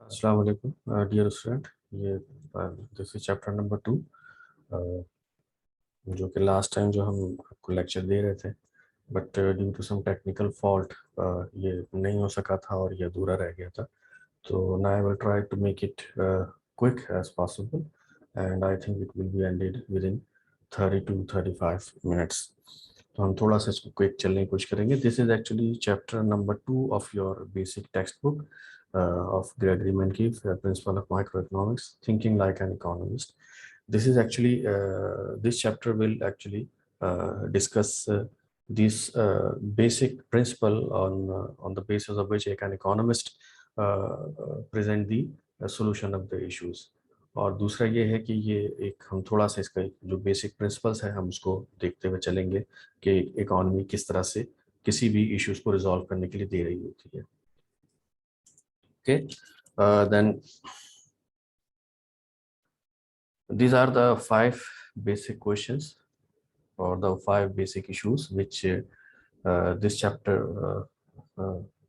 अस्सलाम वालेकुम dear student. ये दिस इज चैप्टर नंबर 2, जो कि लास्ट टाइम जो हम आपको लेक्चर दे रहे थे, but due to some technical fault ये नहीं हो सका था और ये अधूरा रह गया था। तो now I will try to make it quick as possible and I think it will be ended within 30 to 35 minutes. तो हम थोड़ा सा इसको क्विक चलने की कोशिश करेंगे। This is actually chapter number 2 of your basic text book of Gregory Mendeleev, Principle of Microeconomics, Thinking Like an Economist. This is actually this chapter will actually discuss this basic principle on the basis of which an economist present the solution of the issues. और दूसरा ये है कि ये एक हम थोड़ा सा इसका जो बेसिक प्रिंसिपल्स है हम उसको देखते हुए चलेंगे कि इकोनॉमी किस तरह से किसी भी इश्यूज को रिजॉल्व करने के लिए दे रही होती है। Okay, then these are the 5 basic questions or the 5 basic issues which this chapter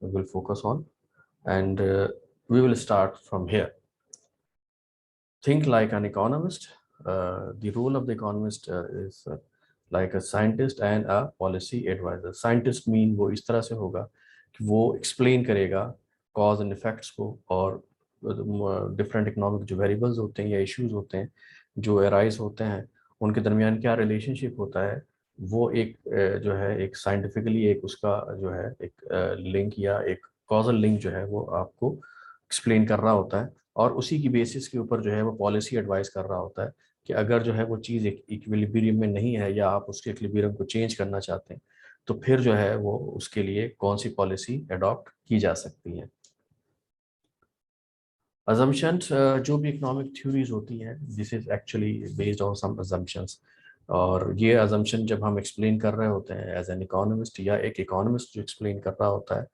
will focus on, and we will start from here. Think like an economist. The role of the economist is like a scientist and a policy advisor. Scientist mean वो इस तरह से होगा कि वो explain करेगा cause and effects को, और डिफरेंट इकोनॉमिक जो वेरिएबल्स होते हैं या इश्यूज होते हैं जो अराइज होते हैं उनके दरमियान क्या रिलेशनशिप होता है, वो एक जो है एक साइंटिफिकली एक उसका जो है एक लिंक या एक कॉजल लिंक जो है वो आपको एक्सप्लेन कर रहा होता है, और उसी की बेसिस के ऊपर जो है वो पॉलिसी एडवाइस कर रहा होता है कि अगर जो है वो चीज़ एक इक्विलिब्रियम में नहीं है या आप उसके इक्विलिब्रियम को चेंज करना चाहते हैं तो फिर जो है वो उसके लिए कौन सी पॉलिसी अडॉप्ट की जा सकती है। assumptions जो भी इकोनॉमिक थ्योरीज होती हैं this is actually based on some assumptions, और ये assumption जब हम एक्सप्लेन कर रहे होते हैं एज एन इकोनॉमिस्ट या एक इकोनॉमिस्ट जो एक्सप्लेन कर रहा होता है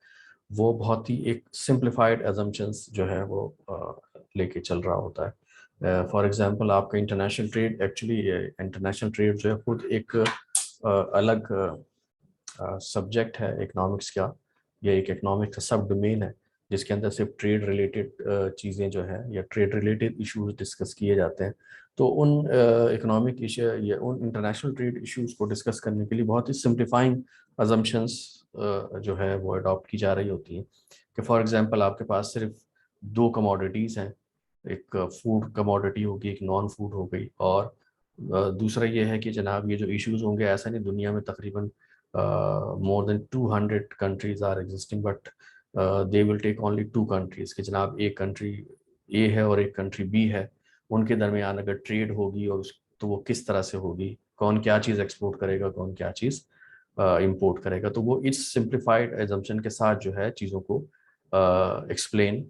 वो बहुत ही एक सिंप्लीफाइड assumptions जो है वो लेके चल रहा होता है। फॉर एग्जांपल आपका international trade, actually international trade जो है खुद एक अलग सब्जेक्ट है इकोनॉमिक्स का, या एक इकोनॉमिक्स का सब डोमेन है जिसके अंदर सिर्फ ट्रेड रिलेटेड चीज़ें जो है या ट्रेड रिलेटेड इश्यूज डिस्कस किए जाते हैं। तो उन इकोनॉमिक इशू या उन इंटरनेशनल ट्रेड इश्यूज को डिस्कस करने के लिए बहुत ही सिंप्लीफाइंग अजम्पशंस जो है वो अडॉप्ट की जा रही होती हैं कि फॉर एग्जांपल आपके पास सिर्फ 2 कमोडिटीज़ हैं, एक फूड कमोडिटी होगी एक नॉन फूड हो गई, और दूसरा ये है कि जनाब ये जो इश्यूज होंगे ऐसा नहीं दुनिया में तकरीबन more than 200 countries are existing, but they will take only 2 countries कि जनाब एक कंट्री ए है और एक कंट्री बी है, उनके दरमियान अगर ट्रेड होगी और तो वो किस तरह से होगी, कौन क्या चीज़ एक्सपोर्ट करेगा कौन क्या चीज़ इंपोर्ट करेगा, तो वो इस सिंप्लीफाइड एजम्पशन के साथ जो है चीज़ों को एक्सप्लेन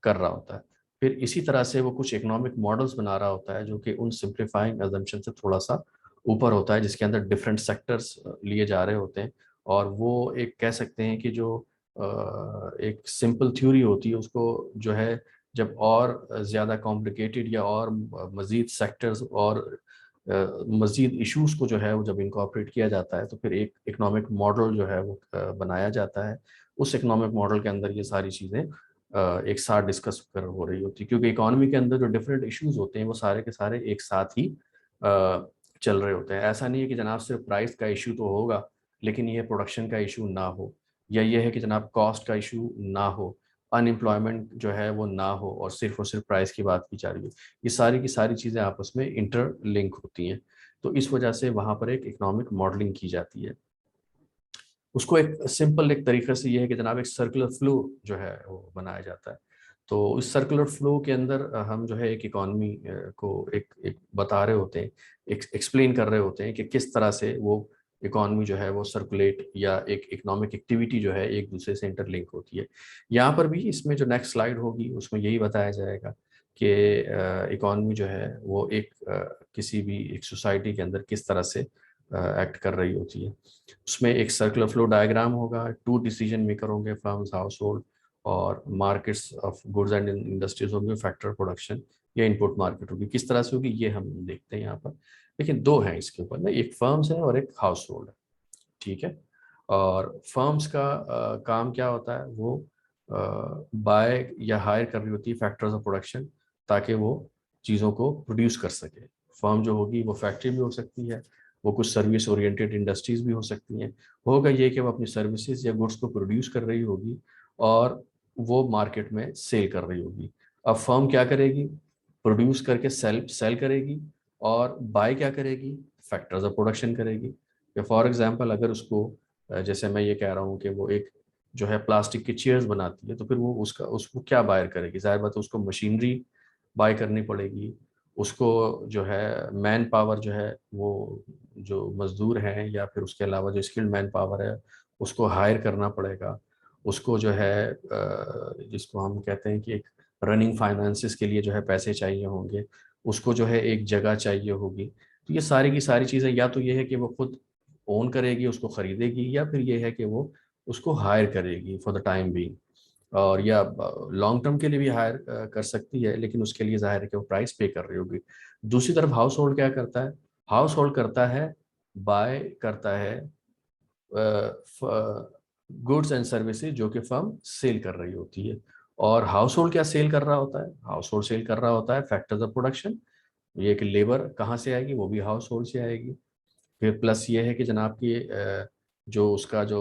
कर रहा होता है। फिर इसी तरह से वो कुछ इकोनॉमिक मॉडल्स बना रहा होता है जो कि उन सिंप्लीफाइंग एजम्पशन से थोड़ा सा ऊपर होता है, जिसके अंदर डिफरेंट सेक्टर्स लिए जा रहे होते हैं, और वो एक कह सकते हैं कि जो एक सिंपल थ्योरी होती है उसको जो है जब और ज़्यादा कॉम्प्लिकेटेड या और मज़ीद सेक्टर्स और मज़ीद इश्यूज को जो है वो जब इनकॉर्पोरेट किया जाता है तो फिर एक इकोनॉमिक मॉडल जो है वो बनाया जाता है। उस इकोनॉमिक मॉडल के अंदर ये सारी चीज़ें एक साथ डिस्कस कर हो रही होती है, क्योंकि इकोनॉमी के अंदर जो डिफरेंट इश्यूज होते हैं वो सारे के सारे एक साथ ही चल रहे होते हैं। ऐसा नहीं है कि जनाब सिर्फ प्राइस का इशू तो होगा लेकिन ये प्रोडक्शन का इशू ना हो, या ये है कि जनाब कॉस्ट का इशू ना हो, अनएम्प्लॉयमेंट जो है वो ना हो और सिर्फ प्राइस की बात की जा रही है। ये सारी की सारी चीज़ें आपस में इंटरलिंक होती हैं, तो इस वजह से वहाँ पर एक इकोनॉमिक मॉडलिंग की जाती है। उसको एक सिंपल एक तरीके से ये है कि जनाब एक सर्कुलर फ्लो जो है वो बनाया जाता है। तो इस सर्कुलर फ्लो के अंदर हम जो है एक इकॉनमी को एक बता रहे होते हैं, एक एक्सप्लेन कर रहे होते हैं कि किस तरह से वो इकॉनमी जो है वो सर्कुलेट या एक इकोनॉमिक एक्टिविटी जो है एक दूसरे से इंटरलिंक होती है। यहाँ पर भी इसमें जो नेक्स्ट स्लाइड होगी उसमें यही बताया जाएगा कि इकॉनमी जो है वो एक किसी भी एक सोसाइटी के अंदर किस तरह से एक्ट कर रही होती है। उसमें एक सर्कुलर फ्लो डायग्राम होगा, 2 डिसीजन मेकर होंगे, फर्म्स, हाउस होल्ड और markets of goods and industries होंगे, फैक्टर प्रोडक्शन या इनपुट मार्केट होगी। किस तरह से होगी ये हम देखते हैं यहाँ पर, लेकिन 2 हैं इसके ऊपर ना, एक फर्म्स है और एक हाउस होल्ड है, ठीक है। और फर्म्स का काम क्या होता है, वो बाय या हायर कर रही होती है फैक्टर्स ऑफ प्रोडक्शन, ताकि वो चीज़ों को प्रोड्यूस कर सके। फर्म जो होगी वो फैक्ट्री भी हो सकती है, वो कुछ सर्विस ओरिएंटेड इंडस्ट्रीज भी हो सकती हैं। होगा ये कि वो अपनी सर्विसेज या गुड्स को प्रोड्यूस कर रही होगी और वो मार्केट में सेल कर रही होगी। अब फर्म क्या करेगी, प्रोड्यूस करके सेल सेल करेगी, और बाय क्या करेगी, फैक्टर्स ऑफ प्रोडक्शन करेगी। या फॉर एग्जांपल अगर उसको जैसे मैं ये कह रहा हूँ कि वो एक जो है प्लास्टिक की चेयर्स बनाती है, तो फिर वो उसको क्या बायर करेगी, जाहिर बात है उसको मशीनरी बाय करनी पड़ेगी, उसको जो है मैन पावर जो है वो जो मजदूर हैं या फिर उसके अलावा जो स्किल्ड मैन पावर है उसको हायर करना पड़ेगा, उसको जो है जिसको हम कहते हैं कि एक रनिंग फाइनेंसिस के लिए जो है पैसे चाहिए होंगे, उसको जो है एक जगह चाहिए होगी। तो ये सारी की सारी चीज़ें या तो ये है कि वो खुद ओन करेगी, उसको खरीदेगी, या फिर ये है कि वो उसको हायर करेगी फॉर द टाइम बीइंग, और या लॉन्ग टर्म के लिए भी हायर कर सकती है, लेकिन उसके लिए जाहिर है कि वो प्राइस पे कर रही होगी। दूसरी तरफ हाउस होल्ड क्या करता है, हाउस होल्ड करता है, बाय करता है गुड्स एंड सर्विसेज जो कि फर्म सेल कर रही होती है। और हाउस होल्ड क्या सेल कर रहा होता है, हाउस होल्ड सेल कर रहा होता है फैक्टर्स ऑफ प्रोडक्शन। ये कि लेबर कहाँ से आएगी, वो भी हाउस होल्ड से आएगी। फिर प्लस ये है कि जनाब की जो उसका जो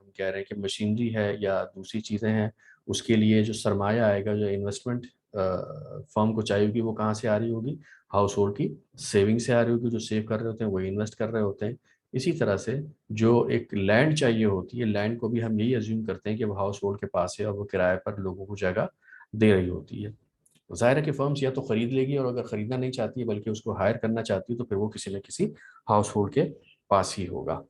हम कह रहे हैं कि मशीनरी है या दूसरी चीज़ें हैं, उसके लिए जो सरमाया आएगा, जो इन्वेस्टमेंट फर्म को चाहिए होगी, वो कहाँ से आ रही होगी, हाउस होल्ड की सेविंग से आ रही होगी। जो सेव कर रहे होते हैं वही इन्वेस्ट कर रहे होते हैं। इसी तरह से जो एक लैंड चाहिए होती है, लैंड को भी हम यही अज्यूम करते हैं कि वो हाउस होल्ड के पास है और वो किराए पर लोगों को जगह दे रही होती है। जाहिर है कि फर्म्स या तो खरीद लेगी, और अगर खरीदना नहीं चाहती है बल्कि उसको हायर करना चाहती है, तो फिर वो किसी न किसी हाउस होल्ड के पास ही होगा।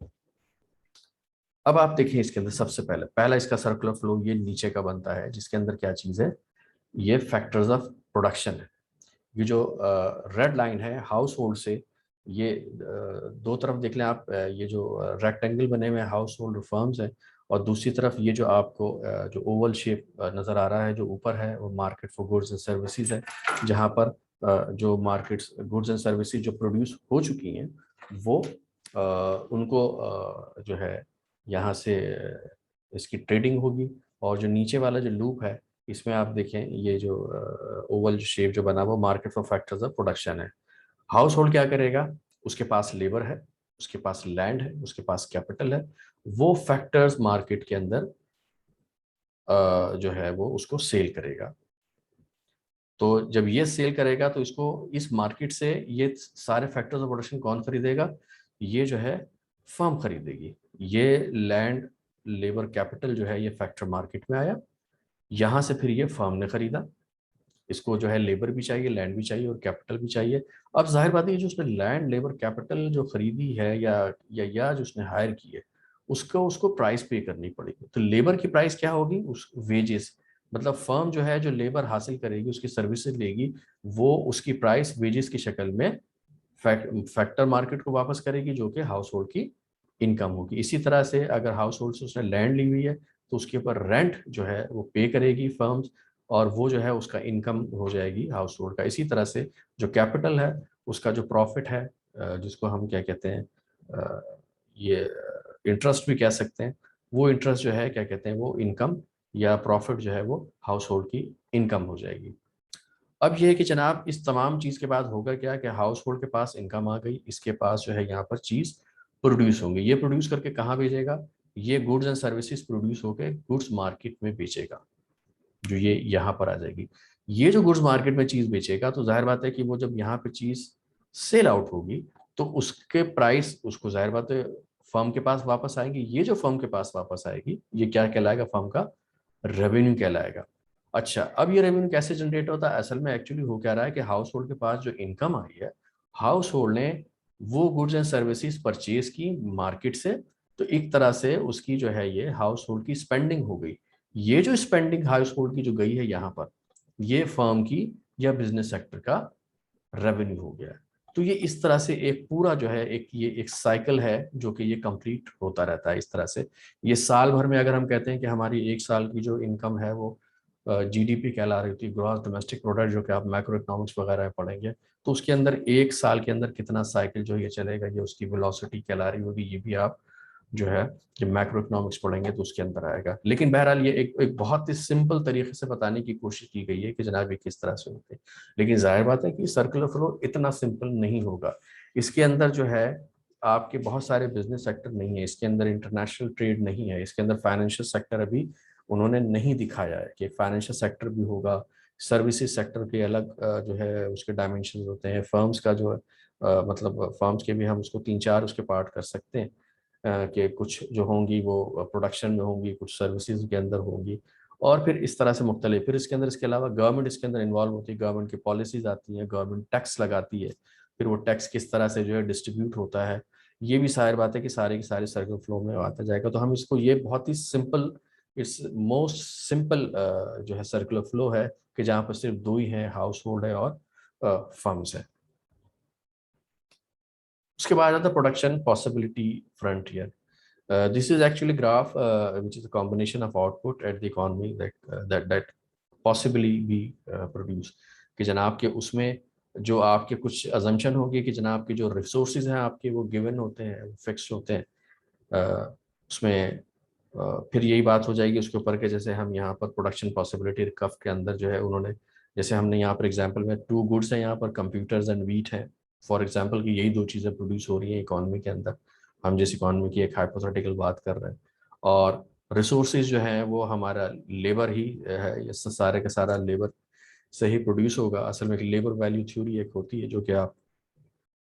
अब आप देखें इसके अंदर सबसे पहले पहला इसका सर्कुलर फ्लो ये नीचे का बनता है, जिसके अंदर क्या चीज़ है, ये फैक्टर्स ऑफ प्रोडक्शन है। ये जो रेड लाइन है हाउस होल्ड से, ये दो तरफ देख लें आप, ये जो रेक्टेंगल बने हुए हाउस होल्ड फर्म्स हैं, और दूसरी तरफ ये जो आपको जो ओवल शेप नज़र आ रहा है जो ऊपर है, वो market for goods and services है, जहाँ पर जो मार्केट्स गुड्स एंड सर्विसेज जो प्रोड्यूस हो चुकी हैं वो उनको जो है यहाँ से इसकी ट्रेडिंग होगी। और जो नीचे वाला जो लूप है, इसमें आप देखें ये जो ओवल शेप जो बना वो market for factors of production है। हाउस होल्ड क्या करेगा, उसके पास लेबर है, उसके पास लैंड है, उसके पास कैपिटल है, वो फैक्टर्स मार्केट के अंदर जो है वो उसको सेल करेगा। तो जब ये सेल करेगा तो इसको इस मार्केट से ये सारे फैक्टर्स ऑफ प्रोडक्शन कौन खरीदेगा, ये जो है फर्म खरीदेगी। ये लैंड लेबर कैपिटल जो है ये फैक्टर मार्केट में आया, यहाँ से फिर ये फर्म ने खरीदा। इसको जो है लेबर भी चाहिए, लैंड भी चाहिए और कैपिटल भी चाहिए। अब जाहिर बात है जो उसने लैंड लेबर कैपिटल जो खरीदी है या जो उसने हायर की है, उसको उसको प्राइस पे करनी पड़ेगी। तो लेबर की प्राइस क्या होगी, उस वेजेस, मतलब फर्म जो है जो लेबर हासिल करेगी उसकी सर्विसेज लेगी, वो उसकी प्राइस वेजेस की शक्ल में फैक्टर मार्केट को वापस करेगी, जो कि हाउस होल्ड की इनकम होगी। इसी तरह से अगर हाउस होल्ड से उसने लैंड ली हुई है तो उसके ऊपर रेंट जो है वो पे करेगी फर्म्स, और वो जो है उसका इनकम हो जाएगी हाउस होल्ड का। इसी तरह से जो कैपिटल है उसका जो प्रॉफिट है, जिसको हम क्या कहते हैं, ये इंटरेस्ट भी कह सकते हैं, वो इंटरेस्ट जो है क्या कहते हैं, वो इनकम या प्रॉफिट जो है वो हाउस होल्ड की इनकम हो जाएगी। अब ये है कि जनाब इस तमाम चीज़ के बाद होगा क्या कि हाउस होल्ड के पास इनकम आ गई, इसके पास जो है यहाँ पर चीज़ प्रोड्यूस होंगी। ये प्रोड्यूस करके कहाँ भेजेगा, ये गुड्स एंड सर्विसेज प्रोड्यूस होकर गुड्स मार्केट में बेचेगा, जो ये यहाँ पर आ जाएगी। ये जो गुड्स मार्केट में चीज़ बेचेगा तो जाहिर बात है कि वो जब यहाँ पे चीज़ सेल आउट होगी तो उसके प्राइस उसको जाहिर बात है फर्म के पास वापस आएंगी। ये जो फर्म के पास वापस आएगी ये क्या कहलाएगा, फर्म का रेवेन्यू कहलाएगा। अच्छा, अब ये रेवेन्यू कैसे जनरेट होता है, असल में एक्चुअली हो क्या रहा है कि हाउस होल्ड के पास जो इनकम आई है, हाउस होल्ड ने वो गुड्स एंड सर्विसेज परचेज की मार्केट से, तो एक तरह से उसकी जो है ये हाउस होल्ड की स्पेंडिंग हो गई। ये जो स्पेंडिंग हाउस होल्ड की जो गई है यहाँ पर, ये फर्म की या बिजनेस सेक्टर का रेवेन्यू हो गया है। तो ये इस तरह से एक पूरा जो है एक साइकिल है जो कि ये कंप्लीट होता रहता है इस तरह से। ये साल भर में अगर हम कहते हैं कि हमारी एक साल की जो इनकम है वो जीडीपी कहला रही थी, ग्रॉस डोमेस्टिक प्रोडक्ट, जो कि आप मैक्रो इकोनॉमिक्स वगैरह में पढ़ेंगे, तो उसके अंदर एक साल के अंदर कितना साइकिल जो ये चलेगा, ये उसकी वेलोसिटी कहला रही होगी, ये भी आप जो है जब मैक्रो इकोनॉमिक्स पढ़ेंगे तो उसके अंदर आएगा। लेकिन बहरहाल ये एक बहुत ही सिंपल तरीके से बताने की कोशिश की गई है कि जनाब ये किस तरह से होते हैं। लेकिन जाहिर बात है कि सर्कुलर फ्लो इतना सिंपल नहीं होगा। इसके अंदर जो है आपके बहुत सारे बिजनेस सेक्टर नहीं है, इसके अंदर इंटरनेशनल ट्रेड नहीं है, इसके अंदर फाइनेंशियल सेक्टर अभी उन्होंने नहीं दिखाया है कि फाइनेंशियल सेक्टर भी होगा। सर्विसेज सेक्टर के अलग जो है उसके डायमेंशन होते हैं। फर्म्स का जो मतलब फर्म्स के भी हम उसको 3-4 उसके पार्ट कर सकते हैं कि कुछ जो होंगी वो प्रोडक्शन में होंगी, कुछ सर्विसेज के अंदर होंगी, और फिर इस तरह से मुख्तलिफ। फिर इसके अंदर इसके अलावा गवर्नमेंट इसके अंदर इन्वॉल्व होती है, गवर्नमेंट की पॉलिसीज आती हैं, गवर्नमेंट टैक्स लगाती है, फिर वो टैक्स किस तरह से जो है डिस्ट्रीब्यूट होता है, ये भी सारी बात है कि सारे के सारे सर्कुलर फ्लो में आता जाएगा। तो हम इसको ये बहुत ही सिंपल, इट्स मोस्ट सिंपल जो है सर्कुलर फ्लो है कि जहाँ पर सिर्फ दो ही हैं, हाउस होल्ड है और फर्म्स है। उसके बाद आता है production possibility frontier. This is actually graph which is a combination of output at the economy that possibly be produced। कि जनाब के उसमें जो आपके कुछ assumption होगी कि जनाब के जो resources हैं आपके वो given होते हैं, fixed होते हैं। उसमें फिर यही बात हो जाएगी उसके ऊपर कि जैसे हम यहाँ पर प्रोडक्शन पॉसिबिलिटी कफ के अंदर जो है उन्होंने, जैसे हमने यहाँ पर एग्जांपल में 2 गुड्स हैं, यहाँ पर कंप्यूटर्स एंड वीट है फॉर एग्जांपल, कि यही 2 चीज़ें प्रोड्यूस हो रही हैं इकॉनमी के अंदर। हम जिस इकॉनमी की एक हाइपोथेटिकल बात कर रहे हैं, और रिसोर्सेज जो हैं वो हमारा लेबर ही है, ये सारे का सारा लेबर से ही प्रोड्यूस होगा। असल में लेबर वैल्यू थ्योरी एक होती है जो कि आप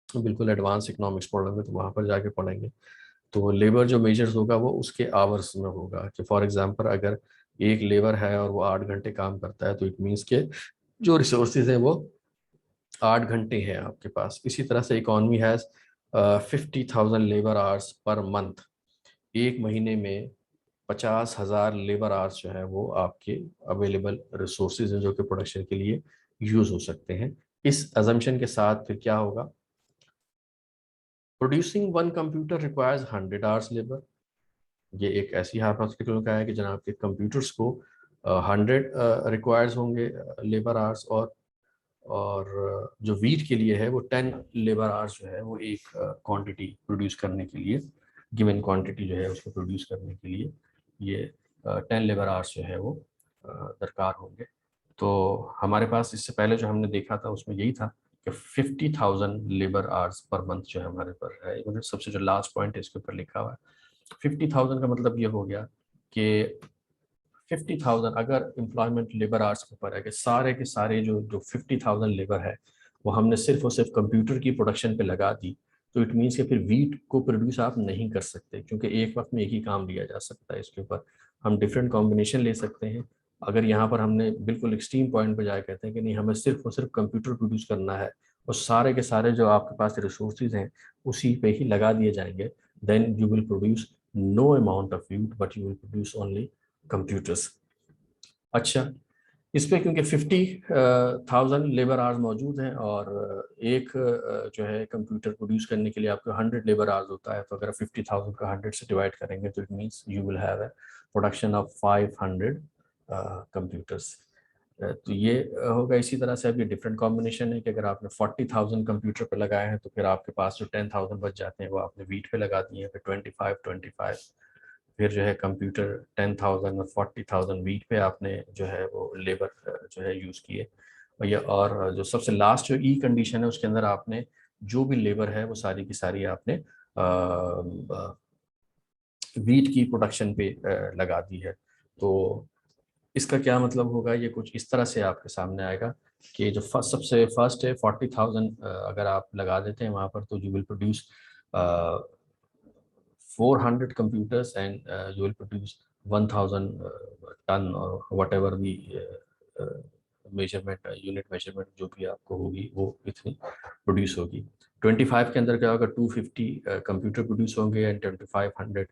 बिल्कुल एडवांस इकोनॉमिक्स पढ़ेंगे तो वहाँ पर जाके पढ़ेंगे। तो लेबर जो मेजर्स होगा वो उसके आवर्स में होगा कि फॉर एग्जांपल अगर एक लेबर है और वो 8 घंटे काम करता है तो इट मीन्स के जो रिसोर्सेज है वो 8 घंटे हैं आपके पास। इसी तरह से economy has 50,000 labour hours per month. एक महीने में 50,000 लेबर आवर्स जो है वो आपके अवेलेबल रिसोर्सेज हैं जो कि प्रोडक्शन के लिए यूज हो सकते हैं। इस अजम्पशन के साथ फिर क्या होगा, producing one computer requires 100 hours labour. ये एक ऐसी हाइपोथेटिकल का है कि जनाब के कंप्यूटर्स को 100 रिक्वायर्स होंगे लेबर आवर्स, और जो वीट के लिए है वो 10 लेबर आवर्स जो है वो एक क्वांटिटी प्रोड्यूस करने के लिए, गिवन क्वांटिटी जो है उसको प्रोड्यूस करने के लिए ये 10 लेबर आवर्स जो है वो दरकार होंगे। तो हमारे पास इससे पहले जो हमने देखा था उसमें यही था कि 50,000 लेबर आवर्स पर मंथ जो है हमारे पर है। मतलब सबसे जो लास्ट पॉइंट है इसके ऊपर लिखा हुआ है 50,000 का मतलब ये हो गया कि 50,000 अगर एम्प्लॉयमेंट लेबर आवर्स के ऊपर है कि सारे के सारे जो जो 50,000 लेबर है वो हमने सिर्फ और सिर्फ कंप्यूटर की प्रोडक्शन पे लगा दी, तो इट मीन्स कि फिर वीट को प्रोड्यूस आप नहीं कर सकते, क्योंकि एक वक्त में एक ही काम लिया जा सकता है। इसके ऊपर हम डिफरेंट कॉम्बिनेशन ले सकते हैं। अगर यहाँ पर हमने बिल्कुल एक्सट्रीम पॉइंट पर जाए कहते हैं कि नहीं हमें सिर्फ और सिर्फ कंप्यूटर प्रोड्यूस करना है और सारे के सारे जो आपके पास रिसोर्सेज हैं उसी पे ही लगा दिए जाएंगे, then you will produce no amount of wheat but you will produce only computers. अच्छा, इस पे क्योंकि 50,000 लेबर आवर्स मौजूद हैं और एक जो है कंप्यूटर प्रोड्यूस करने के लिए आपको 100 लेबर आवर्स होता है, तो अगर 50,000 का 100 से डिवाइड करेंगे तो it means you will have a production of 500 computers. तो ये होगा। इसी तरह से अभी डिफरेंट कॉम्बिनेशन है कि अगर आपने 40,000 कंप्यूटर पे लगाए हैं तो फिर आपके पास जो 10,000 बच जाते हैं वो आपने वीट पे लगा दिए हैं, फिर 25 फिर जो है कंप्यूटर 10,000 और 40,000 वीक पे आपने जो है वो लेबर जो है यूज़ किए। और ये और जो सबसे लास्ट जो ई कंडीशन है उसके अंदर आपने जो भी लेबर है वो सारी की सारी आपने वीट की प्रोडक्शन पे लगा दी है। तो इसका क्या मतलब होगा, ये कुछ इस तरह से आपके सामने आएगा कि जो सबसे फर्स्ट है 40,000 अगर आप लगा देते हैं वहाँ पर तो you will produce 400 computers and you will produce 1,000 ton or whatever the measurement unit measurement जो भी आपको होगी वो इतनी प्रोड्यूस होगी। 25 के अंदर क्या होगा, 250 कंप्यूटर प्रोड्यूस होंगे एंड 2500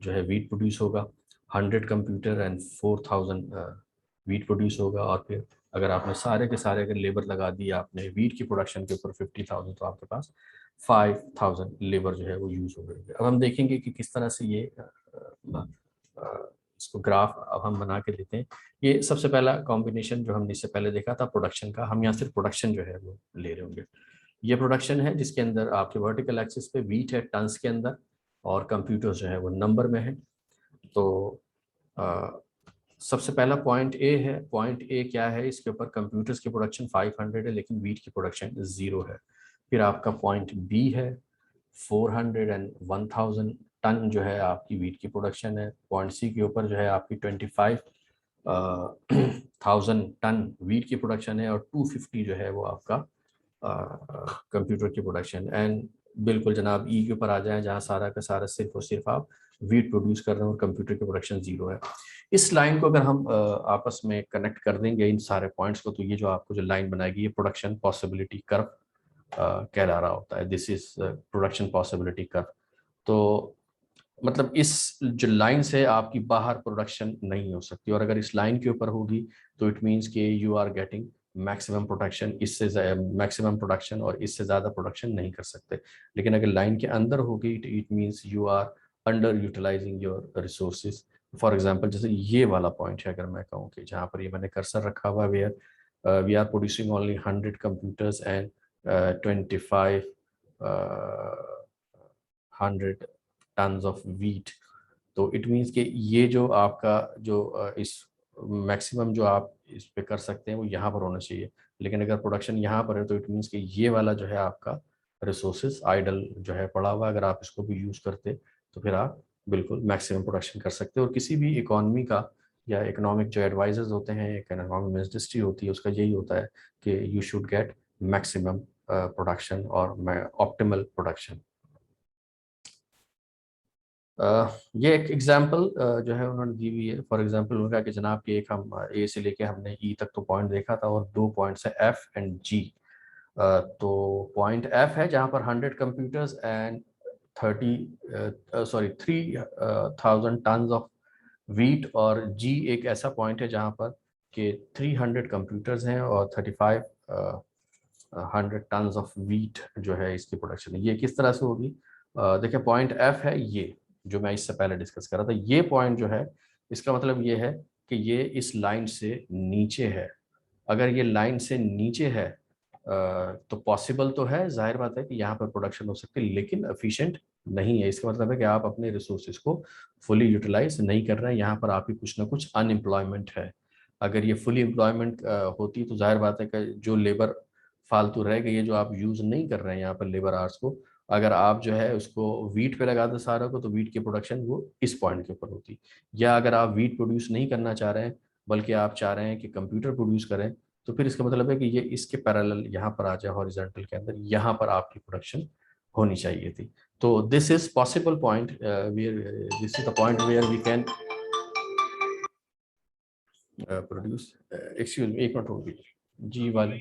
जो है वीट प्रोड्यूस होगा। 100 कंप्यूटर एंड 4,000 वीट प्रोड्यूस होगा। और फिर अगर आपने सारे के सारे अगर लेबर लगा दी आपने वीट की प्रोडक्शन के ऊपर 50,000 तो आपके पास 5,000 लेबर जो है वो यूज हो गई। अब हम देखेंगे कि किस तरह से ये इसको ग्राफ अब हम बना के देते हैं। ये सबसे पहला कॉम्बिनेशन जो हमने इससे पहले देखा था प्रोडक्शन का, हम यहाँ सिर्फ प्रोडक्शन जो है वो ले रहे होंगे। ये प्रोडक्शन है जिसके अंदर आपके वर्टिकल एक्सिस पे वीट है टन्स के अंदर, और कंप्यूटर्स जो है वो नंबर में है। तो सबसे पहला पॉइंट ए है। पॉइंट ए क्या है, इसके ऊपर कंप्यूटर्स की प्रोडक्शन 500 है लेकिन वीट की प्रोडक्शन 0 है। फिर आपका पॉइंट बी है, 400 एंड 1000 टन जो है आपकी वीट की प्रोडक्शन है। पॉइंट सी के ऊपर जो है आपकी 25,000 टन वीट की प्रोडक्शन है और 250 जो है वो आपका कंप्यूटर की प्रोडक्शन। एंड बिल्कुल जनाब ई के ऊपर आ जाए जहाँ सारा का सारा सिर्फ और सिर्फ आप वीट प्रोड्यूस कर रहे हैं और कंप्यूटर की प्रोडक्शन 0 है। इस लाइन को अगर हम आपस में कनेक्ट कर देंगे इन सारे पॉइंट्स को, तो ये जो आपको जो लाइन बनाएगी ये प्रोडक्शन पॉसिबिलिटी कर्व कहला रहा होता है। This is production possibility curve. तो मतलब इस जो लाइन से आपकी बाहर प्रोडक्शन नहीं हो सकती, और अगर इस लाइन के ऊपर होगी तो इट मीन्स कि you are getting maximum production. इससे मैक्सिमम प्रोडक्शन और इससे ज़्यादा प्रोडक्शन नहीं कर सकते। लेकिन अगर लाइन के अंदर होगी it means you are under utilizing your resources. For example जैसे ये वाला पॉइंट है, अगर मैं कहूँ कि जहाँ पर ये मैंने कर्सर रखा हुआ, where we are producing only 100 computers and 2500 tons of wheat. तो इट मीन्स कि ये जो आपका जो इस मैक्सिमम जो आप इस पे कर सकते हैं वो यहाँ पर होना चाहिए। लेकिन अगर प्रोडक्शन यहाँ पर है तो इट मीन्स कि ये वाला जो है आपका रिसोर्सेज आइडल जो है पड़ा हुआ, अगर आप इसको भी यूज़ करते तो फिर आप बिल्कुल मैक्सिमम प्रोडक्शन कर सकते हो। और किसी भी इकॉनमी का या इकोनॉमिक जो एडवाइजर्स होते हैं, एक इकोनॉमिक मिनिस्ट्री होती है, उसका यही होता है कि you should get maximum production और ऑप्टिमल प्रोडक्शन। ये एक एग्जांपल जो है उन्होंने दी हुई है। फॉर एग्जांपल उन्होंने कहा कि जनाब कि एक हम ए से लेके हमने ई तक तो पॉइंट देखा था और 2 पॉइंट्स है एफ एंड जी। तो पॉइंट एफ है जहाँ पर 100 computers and 3,000 turns of wheat, और जी एक ऐसा पॉइंट है जहाँ पर कि 300 कंप्यूटर्स हैं और 3,500 टन्स ऑफ वीट जो है इसकी प्रोडक्शन है। ये किस तरह से होगी? देखिए पॉइंट एफ है ये जो मैं इससे पहले डिस्कस कर रहा था। ये पॉइंट जो है इसका मतलब ये है कि ये इस लाइन से नीचे है। अगर ये लाइन से नीचे है तो पॉसिबल तो है, जाहिर बात है कि यहाँ पर प्रोडक्शन हो सकती है, लेकिन एफिशिएंट नहीं है। इसका मतलब है कि आप अपने रिसोर्सेज को फुली यूटिलाइज नहीं कर रहे हैं। यहाँ पर आपकी कुछ ना कुछ अनएम्प्लॉयमेंट है। अगर ये फुली एम्प्लॉयमेंट होती तो जाहिर बात है कि जो लेबर फालतू रह गई है, जो आप यूज़ नहीं कर रहे हैं यहाँ पर लेबर आवर्स को, अगर आप जो है उसको वीट पे लगा दो सारा को, तो वीट की प्रोडक्शन वो इस पॉइंट के ऊपर होती। या अगर आप वीट प्रोड्यूस नहीं करना चाह रहे हैं बल्कि आप चाह रहे हैं कि कंप्यूटर प्रोड्यूस करें, तो फिर इसका मतलब है कि ये इसके पैरेलल यहाँ पर आ जाए, हॉरिजॉन्टल के अंदर यहाँ पर आपकी प्रोडक्शन होनी चाहिए थी। तो this is possible point where this is the point where we can produce. Excuse me, एक मिनट होगी जी वाले।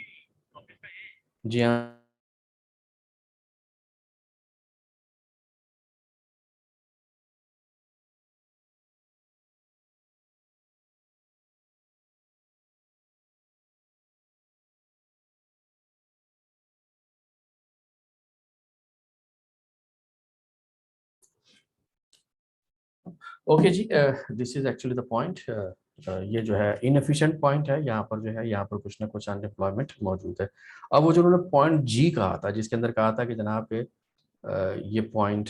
जी हाँ। ओके जी, this is actually the point. ये जो है इनएफिशिएंट पॉइंट है, यहाँ पर जो है यहाँ पर कुछ ना कुछ अनएम्प्लॉयमेंट मौजूद है। अब वो जो उन्होंने पॉइंट जी कहा था, जिसके अंदर कहा था कि जनाब पे ये पॉइंट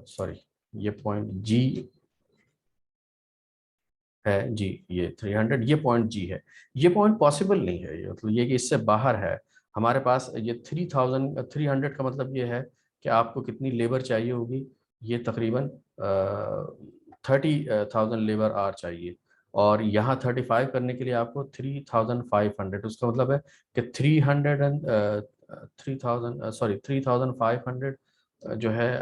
सॉरी ये पॉइंट जी है जी, ये 300 ये पॉइंट जी है। ये पॉइंट पॉसिबल नहीं है, ये मतलब ये कि इससे बाहर है। हमारे पास ये 3,300 का मतलब ये है कि आपको कितनी लेबर चाहिए होगी, ये तकरीबन 30,000 लेबर आवर चाहिए। और यहाँ 35 करने के लिए आपको 3,500, उसका मतलब है कि 300 एंड 3,000 सॉरी 3,500 जो है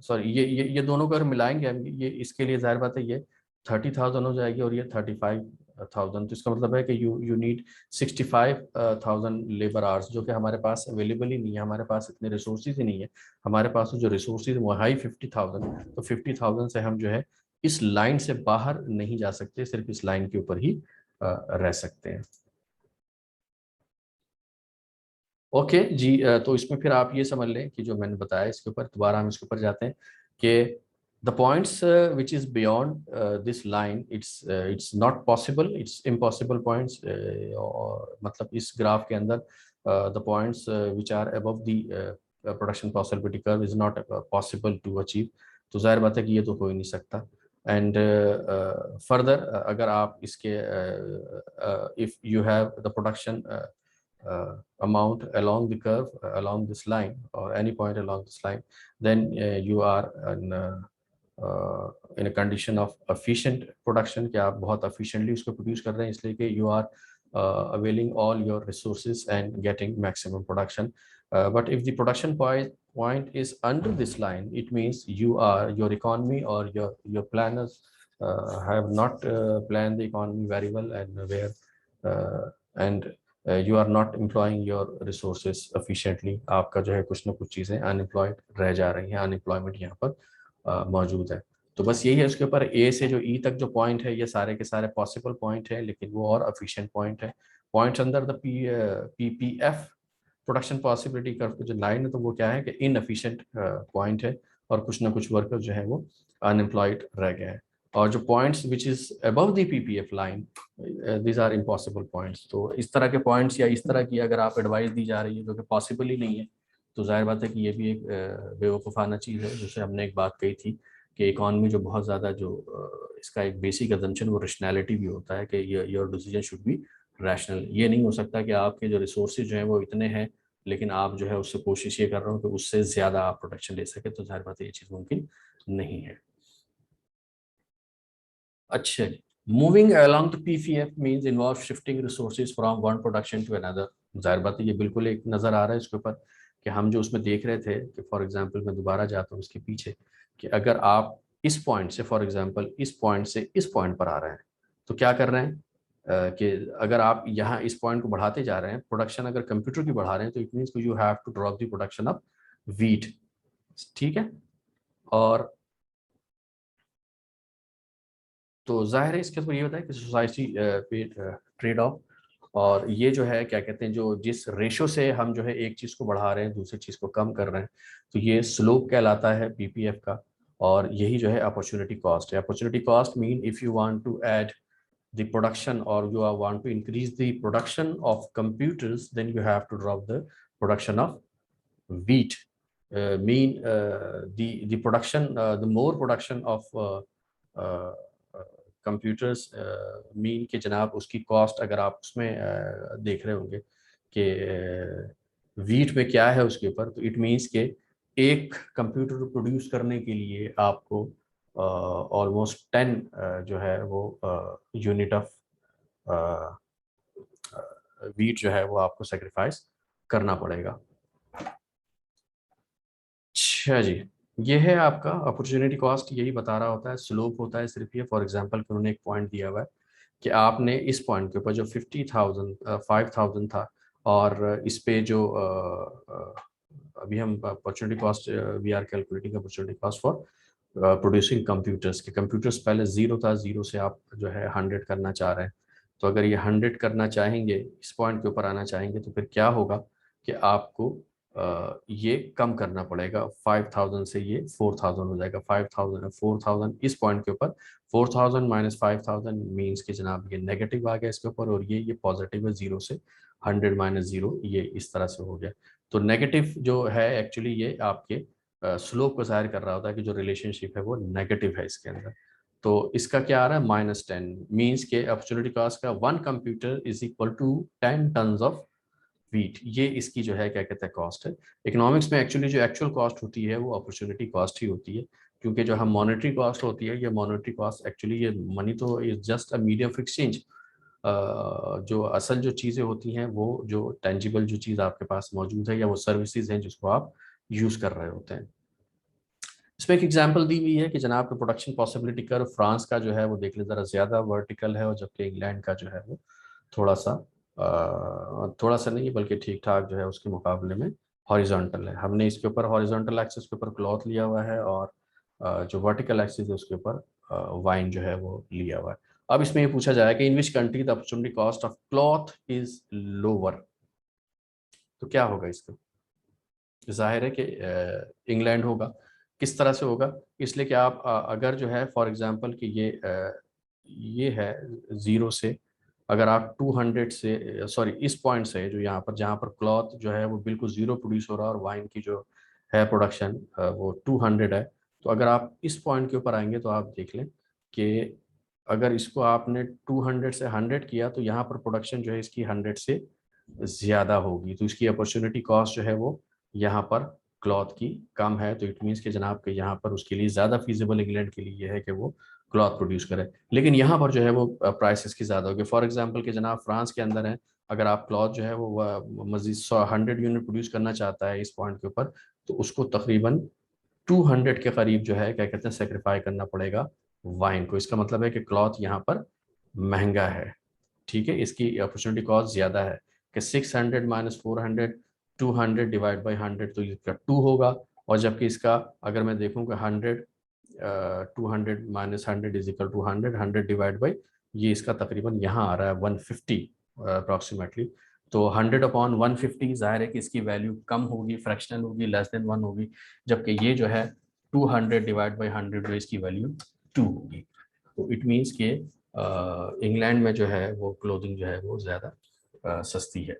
सॉरी ये दोनों को अगर मिलाएंगे हम, ये इसके लिए जाहिर बात है ये 30,000 हो जाएगी और ये 35,000। तो इसका मतलब है कि यू नीड 65,000 लेबर आवर्स, जो कि हमारे पास अवेलेबल ही नहीं है। हमारे पास इतने रिसोर्सेज ही नहीं है। हमारे पास तो जो रिसोर्सेज वो हाई 50,000। तो 50,000 से हम जो है इस लाइन से बाहर नहीं जा सकते, सिर्फ इस लाइन के ऊपर ही रह सकते हैं। ओके जी, तो इसमें फिर आप ये समझ लें कि जो मैंने बताया इसके ऊपर दोबारा हम इसके ऊपर जाते हैं कि the points which is beyond this line, it's not possible, it's impossible points. मतलब इस ग्राफ के अंदर the points which are above the production possibility curve is not possible to achieve. तो जाहिर बात है कि ये तो हो ही नहीं सकता। एंड फर्दर अगर आप इसके if you have the production amount along the curve, along this line or any point along this line, then you are in a condition of efficient production कि आप बहुत efficiently उसको produce कर रहे हैं, इसलिए कि you are availing all your resources and getting maximum production. But if the production point is under this line, it means your economy or your planners have not planned the economy very well, and where and you are not employing your resources efficiently. आपका जो है कुछ ना कुछ चीज़ें unemployed रह जा रही हैं, अनएम्प्लॉयमेंट यहाँ पर मौजूद है। तो बस यही है, उसके ऊपर ए से जो ई तक जो पॉइंट है ये सारे के सारे पॉसिबल पॉइंट है, लेकिन वो और एफिशिएंट पॉइंट है। पॉइंट्स अंदर the PPF production possibility curve जो लाइन है, तो वो क्या है कि इनएफिशिएंट पॉइंट है और कुछ ना कुछ वर्कर जो है वो अनएम्प्लॉयड रह गए हैं। और जो points which is above the PPF line, these are impossible points. तो इस तरह के पॉइंट्स या इस तरह की अगर आप एडवाइस दी जा रही है जो कि पॉसिबल ही नहीं है, तो जाहिर बात है कि ये भी एक बेवकूफ़ाना चीज़ है। जैसे हमने एक बात कही थी कि इकॉनमी जो बहुत ज़्यादा जो इसका एक बेसिक अजम्पशन वो रैशनैलिटी भी होता है कि your decision should be rational. ये नहीं हो सकता कि आपके जो रिसोर्सेज जो हैं वो इतने हैं, लेकिन आप जो है उससे कोशिश ये कर रहे हो कि उससे ज़्यादा आप प्रोटेक्शन ले सके, तो जाहिर बात है ये चीज़ मुमकिन नहीं है। अच्छा, moving along the PCF means involve shifting resources from one production to another। जाहिर बात है ये बिल्कुल एक नज़र आ रहा है इसके ऊपर कि हम जो उसमें देख रहे थे कि फॉर एग्जांपल मैं दोबारा जाता हूँ इसके पीछे, कि अगर आप इस पॉइंट से फॉर एग्जांपल इस पॉइंट से इस पॉइंट पर आ रहे हैं, तो क्या कर रहे हैं कि अगर आप यहाँ इस पॉइंट को बढ़ाते जा रहे हैं, प्रोडक्शन अगर कंप्यूटर की बढ़ा रहे हैं, तो it means you have to drop the production of wheat. ठीक है, और तो जाहिर है इसके ऊपर ये होता है कि सोसाइटी पे ट्रेड ऑफ, और ये जो है क्या कहते हैं, जो जिस रेशो से हम जो है एक चीज़ को बढ़ा रहे हैं दूसरी चीज़ को कम कर रहे हैं, तो ये स्लोप कहलाता है पीपीएफ का। और यही जो है अपॉर्चुनिटी कॉस्ट है। Opportunity cost mean if you want to add the production or you are want to increase the production of computers, then you have to drop the production of wheat. Mean the production, the more production of computers mean के जनाब उसकी cost अगर आप उसमें देख रहे होंगे कि वीट में क्या है उसके ऊपर, तो इट मीन्स के एक कंप्यूटर प्रोड्यूस करने के लिए आपको ऑलमोस्ट 10 जो है वो यूनिट ऑफ वीट जो है वो आपको सेक्रीफाइस करना पड़ेगा। अच्छा जी, ये है आपका अपॉर्चुनिटी कॉस्ट, यही बता रहा होता है, स्लोप होता है सिर्फ ये। फॉर एग्जांपल उन्होंने एक पॉइंट दिया हुआ है कि आपने इस पॉइंट के ऊपर जो 50,000 था, और इस पे जो अभी हम opportunity cost we are calculating opportunity cost for producing computers के कंप्यूटर्स पहले 0 था, 0 से आप जो है 100 करना चाह रहे हैं। तो अगर ये 100 करना चाहेंगे, इस पॉइंट के ऊपर आना चाहेंगे, तो फिर क्या होगा कि आपको ये कम करना पड़ेगा। 5000 से ये 4000 हो जाएगा। 5000 4000 इस पॉइंट के ऊपर, 4000 माइनस 5000 मीन्स कि जनाब ये नेगेटिव आ गया इसके ऊपर, और ये पॉजिटिव है। 0 से 100 माइनस 0 ये इस तरह से हो गया। तो नेगेटिव जो है एक्चुअली ये आपके स्लोप को जाहिर कर रहा होता है कि जो रिलेशनशिप है वो नेगेटिव है इसके अंदर। तो इसका क्या आ रहा है, -10 मीन्स के अपॉर्चुनिटी कॉस्ट का 1 computer is equal to 10 tons of wheat. ये इसकी जो है क्या कहते हैं कॉस्ट है। इकोनॉमिक्स में एक्चुअली जो एक्चुअल कॉस्ट होती है वो अपॉर्चुनिटी कॉस्ट ही होती है, क्योंकि जो हम मॉनेटरी कॉस्ट होती है, ये मॉनेटरी कॉस्ट एक्चुअली ये मनी तो is just a medium of exchange. जो असल जो चीज़ें होती हैं वो जो टेंजिबल जो चीज़ आपके पास मौजूद है, या वो सर्विसेज हैं जिसको आप यूज़ कर रहे होते हैं। इसमें एक एग्जांपल दी हुई है कि जनाब का प्रोडक्शन पॉसिबिलिटी कर्व फ्रांस का जो है वो देख ले ज़रा ज़्यादा वर्टिकल है, और जबकि इंग्लैंड का जो है वो थोड़ा सा थोड़ा सा नहीं बल्कि ठीक ठाक जो है उसके मुकाबले में हॉरिजॉन्टल है। हमने इसके ऊपर हॉरिजॉन्टल एक्सिस के ऊपर क्लॉथ लिया हुआ है, और जो वर्टिकल एक्सिस है उसके ऊपर वाइन जो है वो लिया हुआ है। अब इसमें ये पूछा जाए कि in which country the opportunity cost of cloth is lower, तो क्या होगा इसका? जाहिर है कि इंग्लैंड होगा। किस तरह से होगा? इसलिए कि आप अगर जो है फॉर एग्जांपल कि ये है 0 से, अगर आप 200 से सॉरी इस पॉइंट से जो यहाँ पर जहाँ पर क्लॉथ जो है वो बिल्कुल 0 प्रोड्यूस हो रहा है, और वाइन की जो है प्रोडक्शन वो 200 है, तो अगर आप इस पॉइंट के ऊपर आएंगे तो आप देख लें कि अगर इसको आपने 200 से 100 किया तो यहाँ पर प्रोडक्शन जो है इसकी 100 से ज़्यादा होगी, तो इसकी अपॉर्चुनिटी कॉस्ट जो है वो यहाँ पर क्लॉथ की कम है। तो इट मीन्स कि जनाब के यहाँ पर उसके लिए ज़्यादा फीजिबल इंग्लैंड के लिए यह है कि वो क्लॉथ प्रोड्यूस करे, लेकिन यहाँ पर जो है वो प्राइसेस की ज़्यादा होगी। फॉर एग्जांपल कि जनाब फ्रांस के अंदर है, अगर आप क्लॉथ जो है वो मजीद 100 यूनिट प्रोड्यूस करना चाहता है इस पॉइंट के ऊपर, तो उसको तकरीबन 200 के करीब जो है क्या कहते हैं सेक्रीफाई करना पड़ेगा वाइन को। इसका मतलब है कि क्लॉथ यहाँ पर महंगा है, ठीक है, इसकी अपॉर्चुनिटी कॉस्ट ज़्यादा है कि 600 माइनस 400, 200 डिवाइड बाई 100 तो इसका 2 होगा। और जबकि इसका अगर मैं देखूँ कि 100 200 minus 100 is equal to 100, 100 divide by ये इसका तकरीबन यहाँ आ रहा है 150 अप्रॉक्सीमेटली। तो 100 अपॉन 150 जाहिर है कि इसकी वैल्यू कम होगी, फ्रैक्शनल होगी, लेस देन 1 होगी, जबकि ये जो है 200 डिवाइड बाई 100 जो इसकी वैल्यू 2 होगी। तो इट मीन्स के इंग्लैंड में जो है वो क्लोथिंग जो है वो ज़्यादा सस्ती है।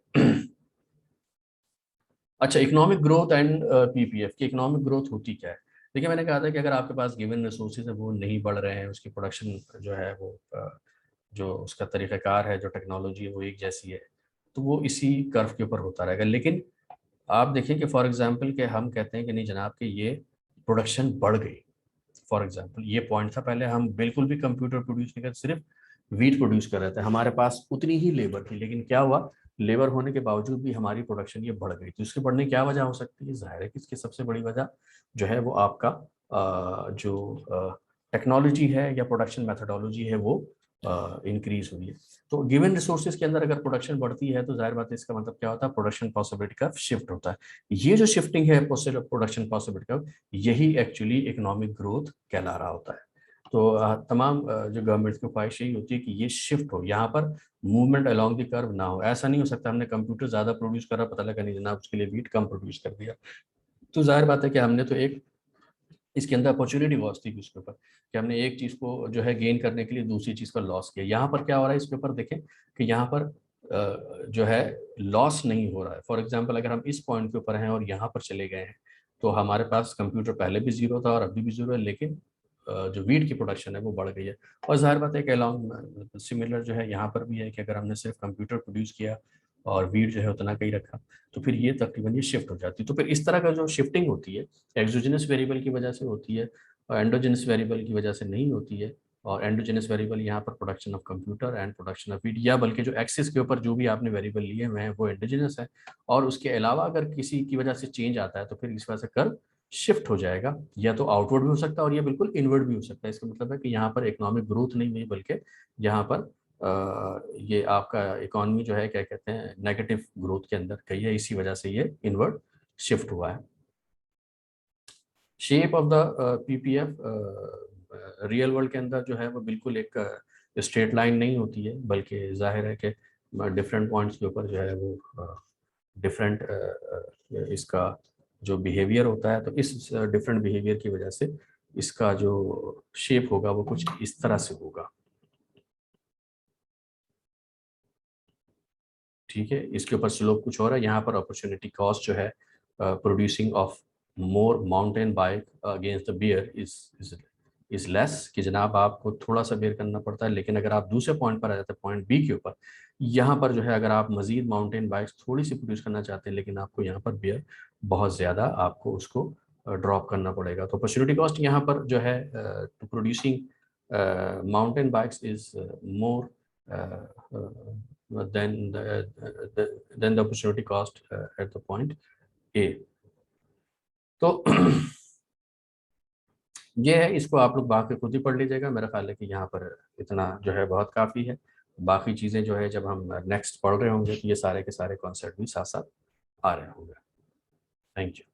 अच्छा, इकोनॉमिक ग्रोथ एंड पीपीएफ की इकोनॉमिक ग्रोथ होती क्या है? देखिए, मैंने कहा था कि अगर आपके पास गिवन रिसोर्सेज है वो नहीं बढ़ रहे हैं, उसकी प्रोडक्शन जो है वो जो उसका तरीक़ाकार है, जो टेक्नोलॉजी है वो एक जैसी है, तो वो इसी कर्व के ऊपर होता रहेगा। लेकिन आप देखिए कि फॉर एग्जांपल कि हम कहते हैं कि नहीं जनाब कि ये प्रोडक्शन बढ़ गई। फॉर एग्जांपल ये पॉइंट था, पहले हम बिल्कुल भी कंप्यूटर प्रोड्यूस नहीं करते, सिर्फ वीट प्रोड्यूस कर रहे थे, हमारे पास उतनी ही लेबर थी, लेकिन क्या हुआ, लेबर होने के बावजूद भी हमारी प्रोडक्शन ये बढ़ गई। तो इसके बढ़ने की क्या वजह हो सकती है? जाहिर है कि इसकी सबसे बड़ी वजह जो है वो आपका जो टेक्नोलॉजी है या प्रोडक्शन मेथडोलॉजी है वो इंक्रीज हुई है। तो गिवन रिसोर्सेज के अंदर अगर प्रोडक्शन बढ़ती है तो जाहिर बात है इसका मतलब क्या होता है, प्रोडक्शन पॉसिबिलिटी का शिफ्ट होता है। ये जो शिफ्टिंग है प्रोडक्शन पॉसिबिलिटी का, यही एक्चुअली इकोनॉमिक ग्रोथ कहला रहा होता है। तो तमाम जो गवर्नमेंट की ख्वाहिश यही होती है कि ये शिफ्ट हो, यहाँ पर मूवमेंट अलोंग द कर्व ना हो। ऐसा नहीं हो सकता हमने कंप्यूटर ज़्यादा प्रोड्यूस करा, पता लगा नहीं जनाब उसके लिए वीट कम प्रोड्यूस कर दिया। तो जाहिर बात है कि हमने तो एक इसके अंदर अपॉर्चुनिटी कॉस्ट थी उसके ऊपर, कि हमने एक चीज़ को जो है गेन करने के लिए दूसरी चीज़ का लॉस किया। यहाँ पर क्या हो रहा है इसके ऊपर देखें कि यहाँ पर जो है लॉस नहीं हो रहा है। फॉर एग्जांपल अगर हम इस पॉइंट के ऊपर हैं और यहाँ पर चले गए हैं, तो हमारे पास कंप्यूटर पहले भी जीरो था और अभी भी जीरो है, लेकिन जो वीट की प्रोडक्शन है वो बढ़ गई है। और जाहिर बात है कि अलॉन्ग सिमिलर जो है यहाँ पर भी है कि अगर हमने सिर्फ कंप्यूटर प्रोड्यूस किया और वीट जो है उतना कहीं रखा, तो फिर ये तकरीबन ये शिफ्ट हो जाती है। तो फिर इस तरह का जो शिफ्टिंग होती है एक्सोजेनस वेरिएबल की वजह से होती है और एंडोजेनस वेरिएबल की वजह से नहीं होती है। और एंडोजेनस वेरिएबल यहाँ पर production of computer and production of wheat, या बल्कि जो एक्सिस के ऊपर जो भी आपने वेरिएबल लिए हुए हैं वो एंडोजेनस है। और उसके अलावा अगर किसी की वजह से चेंज आता है तो फिर इस वजह से कर्व शिफ्ट हो जाएगा, या तो आउटवर्ड भी हो सकता है और ये बिल्कुल इनवर्ड भी हो सकता है। इसका मतलब है कि यहाँ पर इकोनॉमिक ग्रोथ नहीं हुई, बल्कि यहाँ पर ये आपका इकोनॉमी जो है क्या कहते हैं नेगेटिव ग्रोथ के अंदर गई है, इसी वजह से ये इनवर्ड शिफ्ट हुआ है। Shape of the PPF real world के अंदर जो है वो बिल्कुल एक स्ट्रेट लाइन नहीं होती है, बल्कि जाहिर है कि डिफरेंट पॉइंट्स के ऊपर जो है वो डिफरेंट इसका जो बिहेवियर होता है, तो इस डिफरेंट बिहेवियर की वजह से इसका जो शेप होगा वो कुछ इस तरह से होगा। ठीक है, इसके ऊपर स्लोप कुछ और है। यहाँ पर अपॉर्चुनिटी कॉस्ट जो है producing of more mountain bike against the beer is less, कि जनाब आपको थोड़ा सा बेयर करना पड़ता है। लेकिन अगर आप दूसरे पॉइंट पर आ जाते हैं पॉइंट बी के ऊपर, यहाँ पर जो है अगर आप मजीद माउंटेन बाइक्स थोड़ी सी प्रोड्यूस करना चाहते हैं, लेकिन आपको यहाँ पर बेयर बहुत ज़्यादा आपको उसको ड्रॉप करना पड़ेगा। तो अपॉर्चुनिटी कॉस्ट यहाँ पर जो है producing mountain bikes is more than the opportunity cost at the point A। तो ये है, इसको आप लोग बाकी खुद ही पढ़ लीजिएगा। मेरा ख्याल है कि यहाँ पर इतना जो है बहुत काफ़ी है। बाकी चीज़ें जो है जब हम नेक्स्ट पढ़ रहे होंगे तो ये सारे के सारे कॉन्सेप्ट भी साथ साथ आ रहे होंगे। Thank you.